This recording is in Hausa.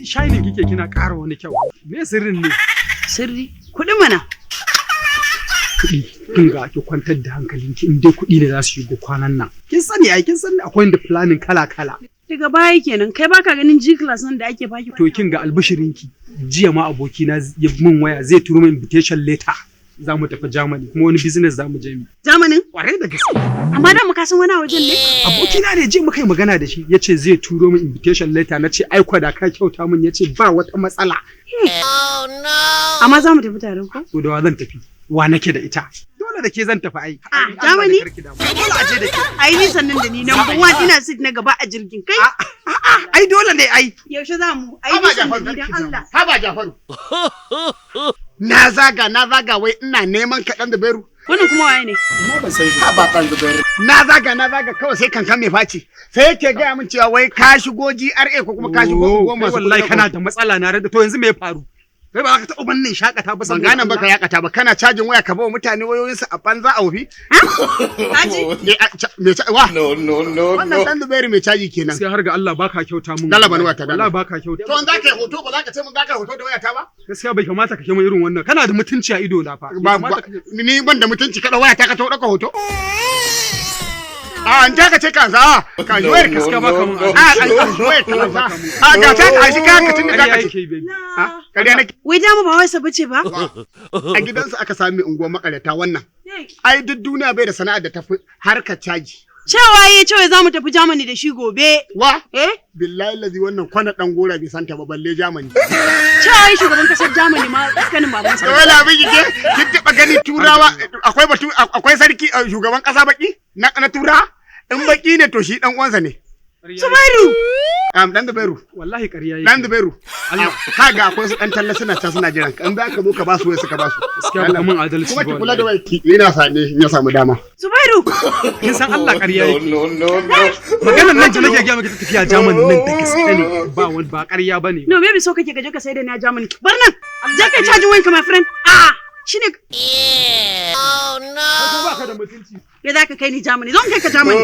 shining kike kina ƙara wani kyau. Me sirrin ne? Sirri? Kuɗin mana. Kuɗi. Kin ga ki kwantar da hankalinki in dai kuɗi ne za su shigo kwanan nan. Kin sani akwai da planning kala-kala. Daga baya kenan kai baka ganin G class nan da ake baki. To kin ga albishirinki. Jiya ma abokina ya min waya zai turo min invitation letter. Za mu tafi Germany kuma wani business za mu je mu. Germany? Kwarai da gaske. Amma da mu kasan wani a wajen ne? Abokina ne je muka yi magana da shi yace zai turo min invitation letter na ce ai da ka kyauta min yace ba wata matsala. Oh no. Amma za mu tafi tare ko? To da wa zan tafi? Wa nake da ita? Dole da ke zan tafi ai. Germany? Dole a je da ke. Ai ni sannan da ni number 1 ina sit na gaba a jirgin kai. Ai dole ne ai. Yaushe za mu? Ai ni sannan dan Allah. Haba Jafaru. Na zaga wai ina neman kaɗan da beru. Wannan kuma waye ne? Ban san shi. Haba kan da beru. Na zaga kawai sai kankan mai faci. Sai yake gaya min cewa wai ka shigo GRA ko kuma ka shigo goma su. Wallahi kana da matsala na rada to yanzu me ya faru? Kai ba za ka taɓa bannin shakata ba ban gane baka yakata ba kana cajin waya ka bawa mutane wayoyinsu a banza a wofi? Caji? Wa? No. Wannan dan Dubairu mai caji kenan. Sai har ga Allah baka kyauta mun. Dala bani wata dala. Allah baka kyauta. To an zaka yi hoto ba za ka ce mun zaka yi hoto da wayata ba? Gaskiya bai kamata ka ke mun irin wannan. Kana da mutunci a ido na fa. Ni ban da mutunci kada wayata ka dauka hoto? An ta ka ce ka za ka yi wayar gaskiya ba kamun a ga ta ka shi ka tun da ka ce kariya nake wai da mu ba wai sabace ba a gidansu aka sami unguwar makarata wannan ai duk duniya bai da sana'ar da tafi harkar caji cewa yi cewa za mu tafi Germany da shi gobe wa billahi lazi wannan kwana dan gora bai santa ba balle Germany cewa yi shugaban kasar Germany ma kanin baban sa wala abin kike kin taba gani turawa akwai sarki shugaban kasa baki na turawa in baki ne to shi dan uwansa ne. Zubairu. Dan Zubairu. Wallahi ƙarya yake. Dan Zubairu. Allah kaga akwai su dan talla suna ta suna jiran in za ka zo ka ba su wai suka ba su. Gaskiya ba mun adalci ba. Kuma ki kula da wai ina sane in ya samu dama. Zubairu. Kin san Allah ƙarya yake. No. Maganar nan ta nake ga maka tafiya Germany nan da gaske ne ba ƙarya bane. No maybe so kake ka je ka sai da na Germany. Bar nan. Je ka charge wayanka my friend. Shine oh no. Ko ba ka da mutunci. Ya za ka kai ni Germany, zan kai ka Germany.